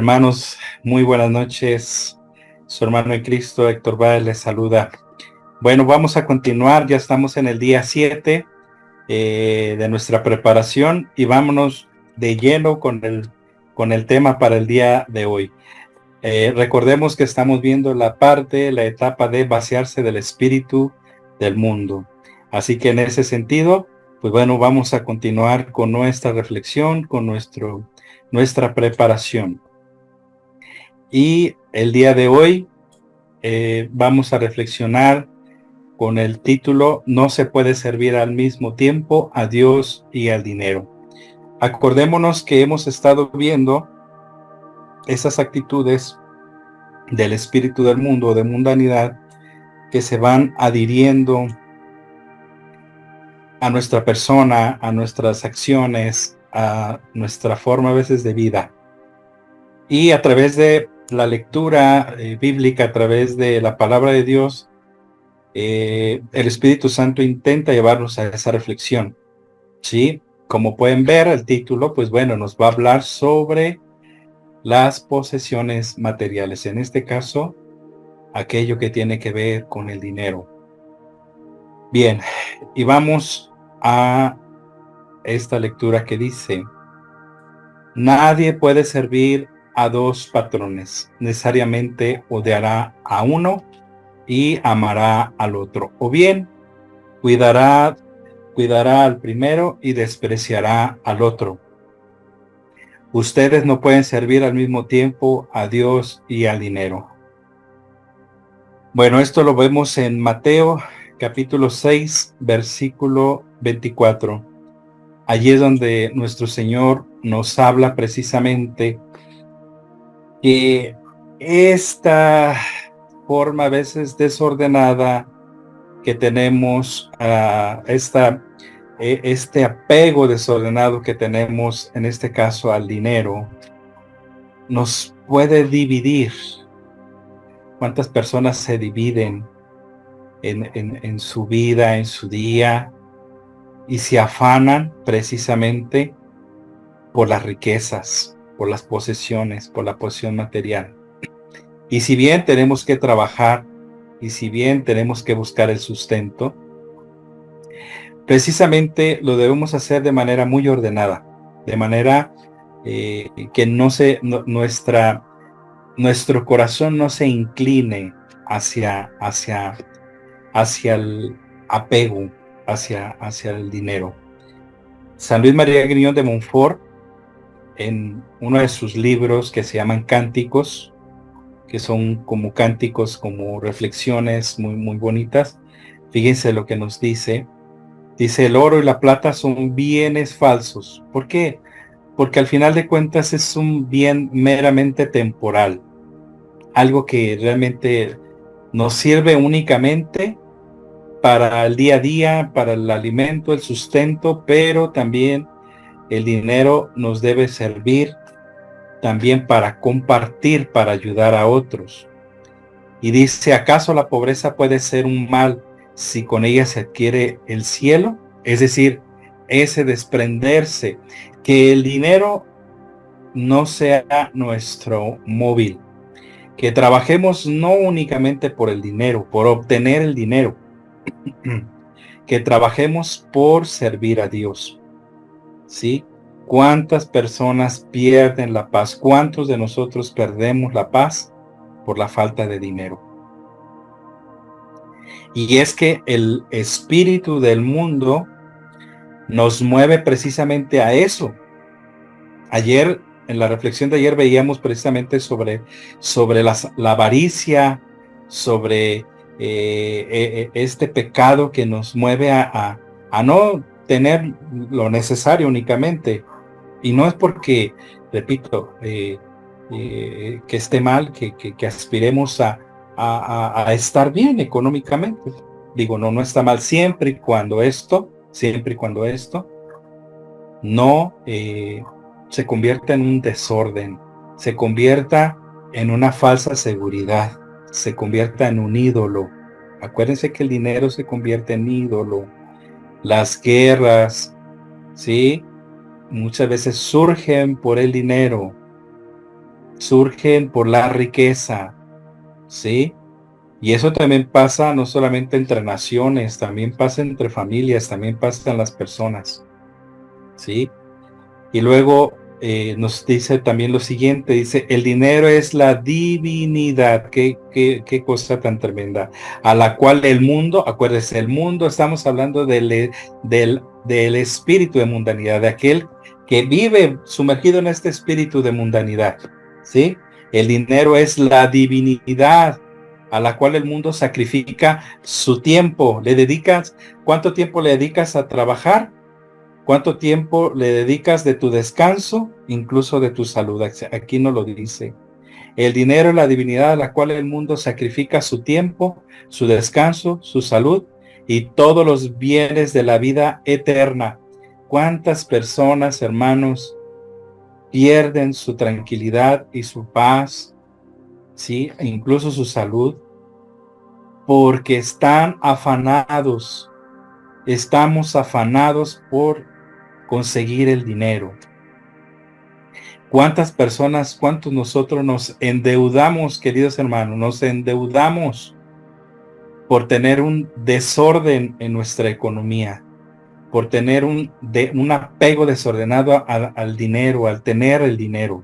Hermanos, muy buenas noches. Su hermano en Cristo, Héctor Báez, les saluda. Bueno, vamos a continuar. Ya estamos en el día 7 de nuestra preparación y vámonos de lleno con el tema para el día de hoy. Recordemos que estamos viendo la etapa de vaciarse del espíritu del mundo. Así que en ese sentido, pues bueno, vamos a continuar con nuestra reflexión, con nuestra preparación. Y el día de hoy vamos a reflexionar con el título No se puede servir al mismo tiempo a Dios y al dinero. Acordémonos que hemos estado viendo esas actitudes del espíritu del mundo, de mundanidad, que se van adhiriendo a nuestra persona, a nuestras acciones, a nuestra forma a veces de vida. Y a través de la lectura bíblica, a través de la palabra de Dios, el Espíritu Santo intenta llevarnos a esa reflexión, ¿sí? Como pueden ver, el título, pues bueno, nos va a hablar sobre las posesiones materiales. En este caso, aquello que tiene que ver con el dinero. Bien, y vamos a esta lectura que dice: nadie puede servir a dos patrones, necesariamente odiará a uno y amará al otro, o bien cuidará al primero y despreciará al otro. Ustedes no pueden servir al mismo tiempo a Dios y al dinero. Bueno, esto lo vemos en Mateo capítulo 6, versículo 24. Allí es donde nuestro Señor nos habla precisamente que esta forma a veces desordenada que tenemos, este apego desordenado que tenemos, en este caso al dinero, nos puede dividir. ¿Cuántas personas se dividen en su vida, en su día, y se afanan precisamente por las riquezas, por las posesiones, por la posesión material? Y si bien tenemos que trabajar, y si bien tenemos que buscar el sustento, precisamente lo debemos hacer de manera muy ordenada, de manera que nuestro corazón no se incline hacia el apego, hacia el dinero. San Luis María Griñón de Montfort, en uno de sus libros que se llaman Cánticos, que son como cánticos, como reflexiones muy, muy bonitas, fíjense lo que nos dice. Dice: el oro y la plata son bienes falsos. ¿Por qué? Porque al final de cuentas es un bien meramente temporal, algo que realmente nos sirve únicamente para el día a día, para el alimento, el sustento, pero también el dinero nos debe servir también para compartir, para ayudar a otros. Y dice: ¿acaso la pobreza puede ser un mal si con ella se adquiere el cielo? Es decir, ese desprenderse, que el dinero no sea nuestro móvil, que trabajemos no únicamente por el dinero, por obtener el dinero, que trabajemos por servir a Dios, ¿sí? ¿Cuántas personas pierden la paz? ¿Cuántos de nosotros perdemos la paz por la falta de dinero? Y es que el espíritu del mundo nos mueve precisamente a eso. Ayer, en la reflexión de ayer, veíamos precisamente sobre la avaricia, sobre este pecado que nos mueve a no tener lo necesario únicamente. Y no es porque, repito, que esté mal, que aspiremos a estar bien económicamente. Digo, no está mal siempre y cuando esto no se convierta en un desorden, se convierta en una falsa seguridad, se convierta en un ídolo. Acuérdense que el dinero se convierte en ídolo. Las guerras, ¿sí? Muchas veces surgen por el dinero. surgen por la riqueza, ¿sí? Y eso también pasa no solamente entre naciones, también pasa entre familias, también pasa en las personas, ¿sí? Y luego nos dice también lo siguiente, dice, el dinero es la divinidad, qué cosa tan tremenda, a la cual el mundo, acuérdense, el mundo, estamos hablando del espíritu de mundanidad, de aquel que vive sumergido en este espíritu de mundanidad, ¿sí? El dinero es la divinidad a la cual el mundo sacrifica su tiempo. ¿Le dedicas? ¿Cuánto tiempo le dedicas a trabajar? ¿Cuánto tiempo le dedicas de tu descanso, incluso de tu salud? Aquí no lo dice. El dinero es la divinidad a la cual el mundo sacrifica su tiempo, su descanso, su salud y todos los bienes de la vida eterna. ¿Cuántas personas, hermanos, pierden su tranquilidad y su paz, sí, e incluso su salud, porque están afanados? Estamos afanados por conseguir el dinero. ¿Cuántas personas, cuántos nosotros nos endeudamos, queridos hermanos? Nos endeudamos por tener un desorden en nuestra economía, por tener un apego desordenado al dinero, al tener el dinero.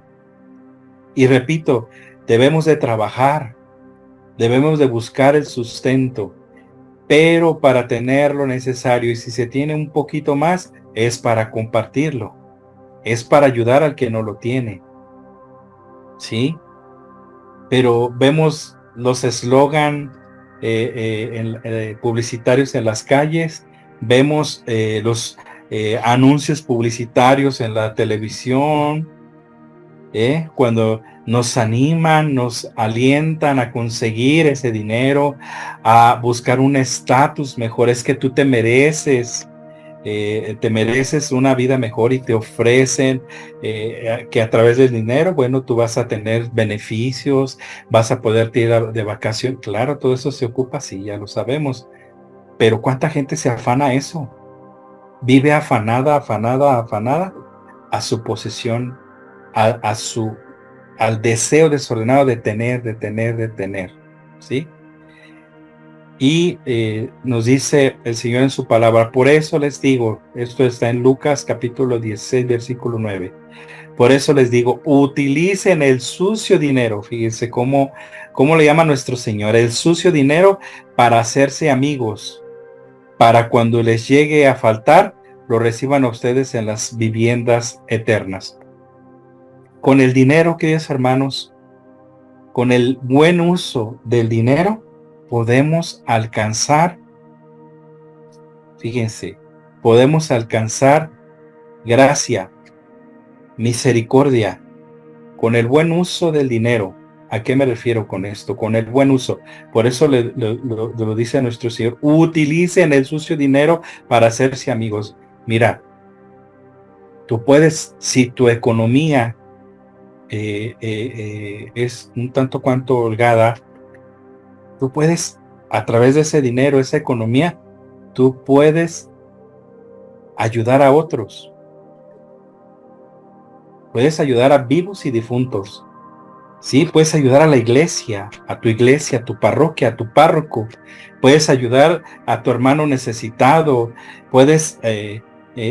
Y repito, debemos de trabajar, debemos de buscar el sustento, pero para tener lo necesario, y si se tiene un poquito más, es para compartirlo, es para ayudar al que no lo tiene, ¿sí? Pero vemos los eslogan publicitarios en las calles, vemos los anuncios publicitarios en la televisión, cuando nos animan, nos alientan a conseguir ese dinero, a buscar un estatus mejor. Es que tú te mereces una vida mejor, y te ofrecen que a través del dinero, bueno, tú vas a tener beneficios, vas a poder ir de vacación. Claro, todo eso se ocupa, sí, ya lo sabemos, pero ¿cuánta gente se afana a eso? Vive afanada a su posesión, al deseo desordenado de tener, ¿sí? Y nos dice el Señor en su palabra, por eso les digo, esto está en Lucas capítulo 16, versículo 9. Por eso les digo, utilicen el sucio dinero. Fíjense cómo le llama nuestro Señor, el sucio dinero, para hacerse amigos, para cuando les llegue a faltar, lo reciban a ustedes en las viviendas eternas. Con el dinero, queridos hermanos, con el buen uso del dinero, podemos alcanzar, fíjense, podemos alcanzar gracia, misericordia, con el buen uso del dinero. ¿A qué me refiero con esto? Con el buen uso. Por eso lo dice nuestro Señor, utilicen el sucio dinero para hacerse amigos. Mira, tú puedes, si tu economía es un tanto cuanto holgada, tú puedes, a través de ese dinero, esa economía, tú puedes ayudar a otros. Puedes ayudar a vivos y difuntos. Sí, puedes ayudar a la iglesia, a tu parroquia, a tu párroco. Puedes ayudar a tu hermano necesitado. Puedes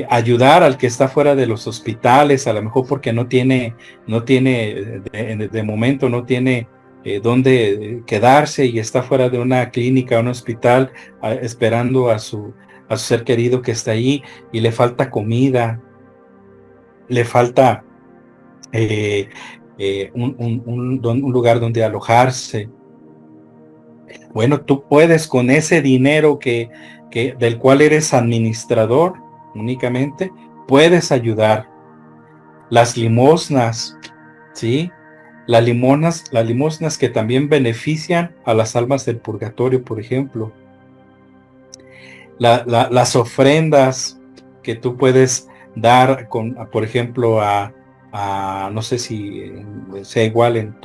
ayudar al que está fuera de los hospitales, a lo mejor porque no tiene de momento no tiene dónde quedarse y está fuera de una clínica, un hospital, esperando a su ser querido que está ahí, y le falta comida, le falta un lugar donde alojarse. Bueno, tú puedes, con ese dinero del cual eres administrador únicamente, puedes ayudar. Las limosnas, ¿sí? Las limosnas que también benefician a las almas del purgatorio, por ejemplo. Las ofrendas que tú puedes dar, por ejemplo, no sé si sea igual en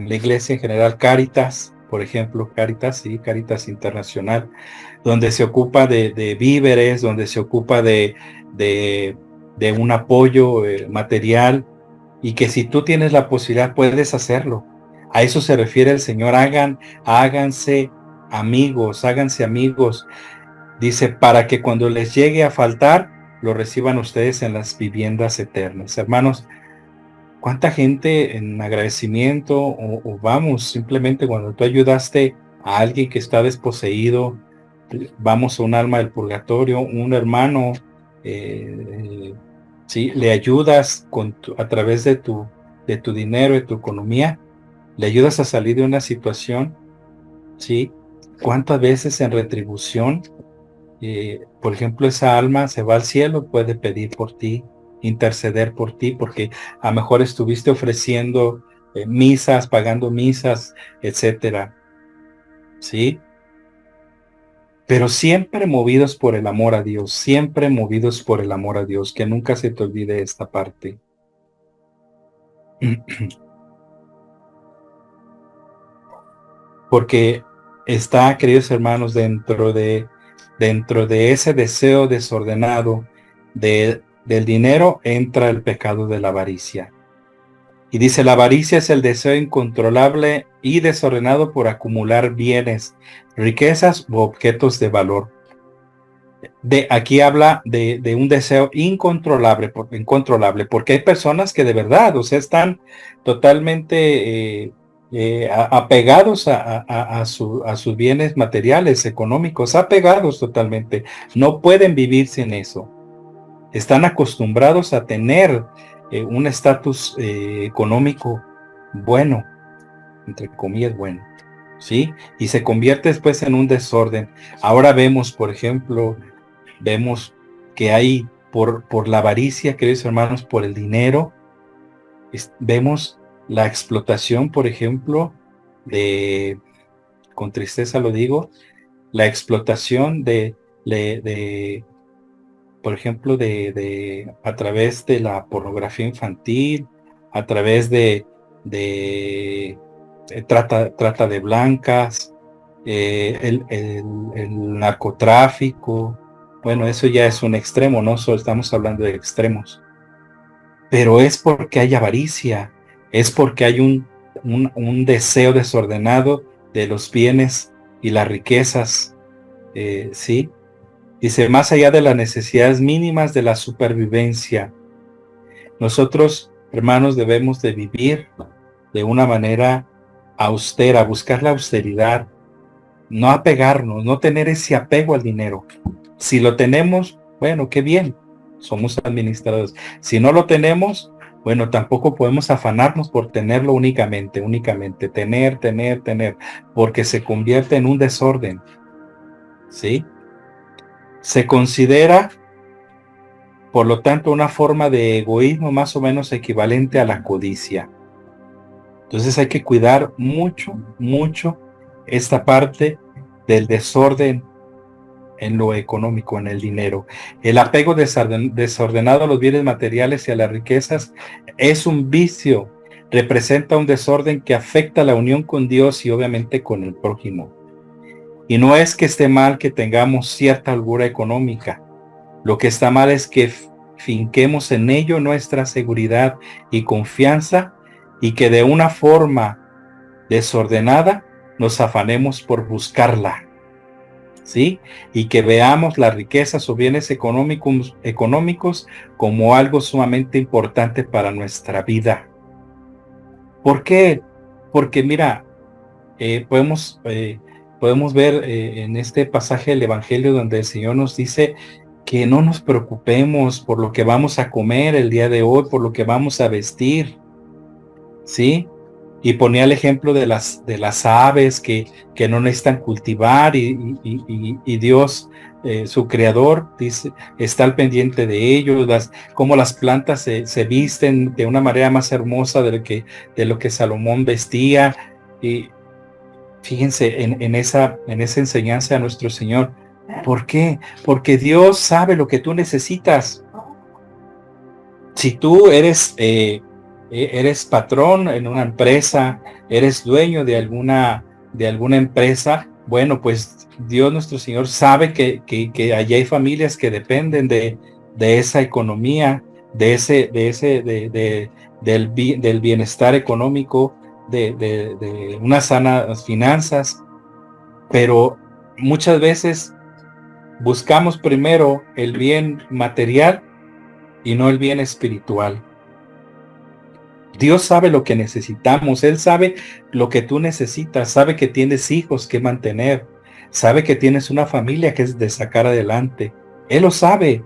la iglesia en general, Cáritas, por ejemplo, Cáritas, sí, Cáritas Internacional, donde se ocupa de víveres, donde se ocupa de un apoyo material, y que si tú tienes la posibilidad puedes hacerlo. A eso se refiere el Señor. Háganse amigos, háganse amigos. Dice, para que cuando les llegue a faltar, lo reciban ustedes en las viviendas eternas. Hermanos, ¿cuánta gente en agradecimiento o vamos, simplemente cuando tú ayudaste a alguien que está desposeído, vamos a un alma del purgatorio, un hermano, ¿sí? Le ayudas a través de tu dinero, de tu economía, le ayudas a salir de una situación, ¿sí? ¿Cuántas veces en retribución, por ejemplo, esa alma se va al cielo, puede pedir por ti, interceder por ti, porque a lo mejor estuviste ofreciendo misas, pagando misas, etcétera, ¿sí? Pero siempre movidos por el amor a Dios, siempre movidos por el amor a Dios, que nunca se te olvide esta parte. Porque está, queridos hermanos, dentro de ese deseo desordenado del dinero, entra el pecado de la avaricia. Y dice, la avaricia es el deseo incontrolable y desordenado por acumular bienes, riquezas u objetos de valor. Aquí habla de un deseo incontrolable, porque hay personas que de verdad, o sea, están totalmente apegados a sus bienes materiales, económicos, apegados totalmente. No pueden vivir sin eso. Están acostumbrados a tener un estatus económico bueno, entre comillas bueno, ¿sí? Y se convierte después en un desorden. Ahora vemos, por ejemplo, que hay por la avaricia, queridos hermanos, por el dinero, vemos la explotación, por ejemplo, con tristeza lo digo, la explotación por ejemplo, a través de la pornografía infantil, a través de trata de blancas, el narcotráfico. Bueno, eso ya es un extremo, no solo estamos hablando de extremos. Pero es porque hay avaricia, es porque hay un deseo desordenado de los bienes y las riquezas, ¿sí? Dice, más allá de las necesidades mínimas de la supervivencia, nosotros, hermanos, debemos de vivir de una manera austera, buscar la austeridad, no apegarnos, no tener ese apego al dinero. Si lo tenemos, bueno, qué bien, somos administradores. Si no lo tenemos, bueno, tampoco podemos afanarnos por tenerlo únicamente, tener, porque se convierte en un desorden, ¿sí? Se considera, por lo tanto, una forma de egoísmo más o menos equivalente a la codicia. Entonces hay que cuidar mucho, mucho esta parte del desorden en lo económico, en el dinero. El apego desordenado a los bienes materiales y a las riquezas es un vicio, representa un desorden que afecta la unión con Dios y obviamente con el prójimo. Y no es que esté mal que tengamos cierta holgura económica. Lo que está mal es que finquemos en ello nuestra seguridad y confianza y que de una forma desordenada nos afanemos por buscarla, ¿sí? Y que veamos las riquezas o bienes económicos como algo sumamente importante para nuestra vida. ¿Por qué? Porque mira, podemos ver en este pasaje del Evangelio donde el Señor nos dice que no nos preocupemos por lo que vamos a comer el día de hoy, por lo que vamos a vestir, ¿sí? Y ponía el ejemplo de las aves que no necesitan cultivar y Dios, su creador, dice, está al pendiente de ellos, cómo las plantas se visten de una manera más hermosa de lo que Salomón vestía. Y fíjense en esa enseñanza a nuestro Señor. ¿Por qué? Porque Dios sabe lo que tú necesitas. Si tú eres patrón en una empresa, eres dueño de alguna empresa, bueno, pues Dios nuestro Señor sabe que allí hay familias que dependen de esa economía, del bienestar económico, de unas sanas finanzas, pero muchas veces buscamos primero el bien material y no el bien espiritual. Dios sabe lo que necesitamos, Él sabe lo que tú necesitas, sabe que tienes hijos que mantener, sabe que tienes una familia que es de sacar adelante, Él lo sabe.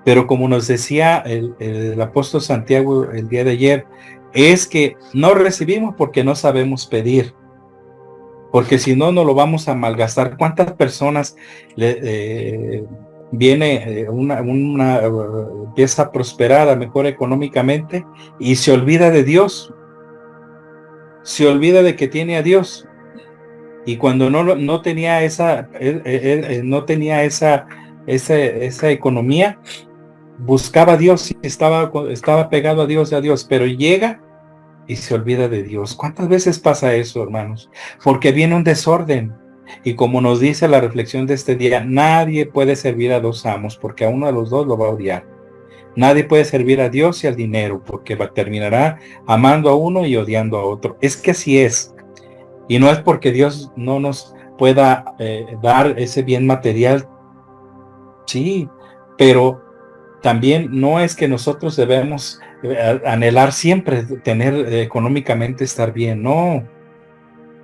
Pero como nos decía el apóstol Santiago el día de ayer, es que no recibimos porque no sabemos pedir, porque si no, no lo vamos a malgastar. ¿Cuántas personas viene empieza a prosperar a mejor económicamente y se olvida de Dios? Se olvida de que tiene a Dios. Y cuando no tenía esa economía, buscaba a Dios y estaba pegado a Dios, pero llega y se olvida de Dios. ¿Cuántas veces pasa eso, hermanos? Porque viene un desorden. Y como nos dice la reflexión de este día, nadie puede servir a dos amos, porque a uno de los dos lo va a odiar. Nadie puede servir a Dios y al dinero, porque terminará amando a uno y odiando a otro. Es que así es. Y no es porque Dios no nos pueda dar ese bien material, sí, pero también no es que nosotros debemos anhelar siempre tener económicamente estar bien, no.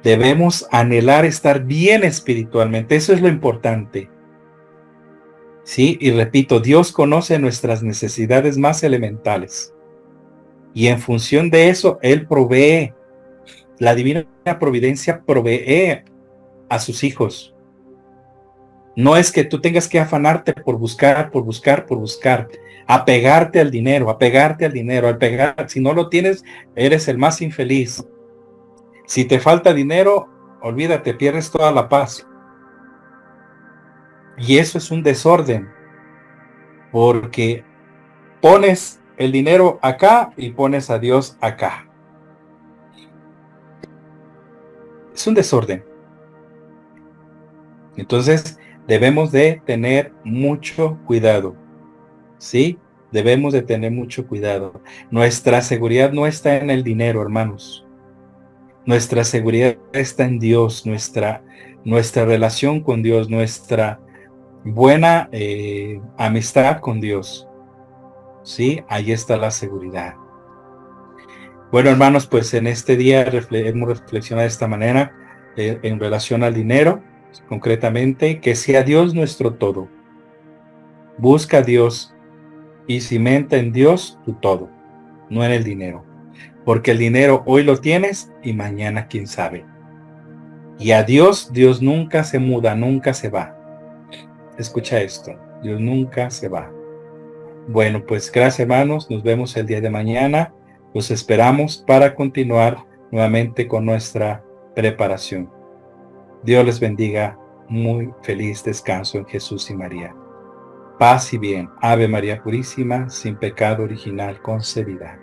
Debemos anhelar estar bien espiritualmente, eso es lo importante. Sí, y repito, Dios conoce nuestras necesidades más elementales. Y en función de eso, Él provee. La divina providencia provee a sus hijos. No es que tú tengas que afanarte por buscar, apegarte al dinero, si no lo tienes, eres el más infeliz. Si te falta dinero, olvídate, pierdes toda la paz. Y eso es un desorden, porque pones el dinero acá y pones a Dios acá. Es un desorden. Entonces, debemos de tener mucho cuidado, ¿sí? Debemos de tener mucho cuidado. Nuestra seguridad no está en el dinero, hermanos. Nuestra seguridad está en Dios, nuestra relación con Dios, nuestra buena amistad con Dios. ¿Sí? Ahí está la seguridad. Bueno, hermanos, pues en este día hemos reflexionado de esta manera en relación al dinero, concretamente, que sea Dios nuestro todo. Busca a Dios y cimenta en Dios tu todo, no en el dinero. Porque el dinero hoy lo tienes y mañana quién sabe. Y a Dios nunca se muda, nunca se va. Escucha esto, Dios nunca se va. Bueno, pues gracias, hermanos, nos vemos el día de mañana. Los esperamos para continuar nuevamente con nuestra preparación. Dios les bendiga. Muy feliz descanso en Jesús y María. Paz y bien. Ave María Purísima, sin pecado original concebida.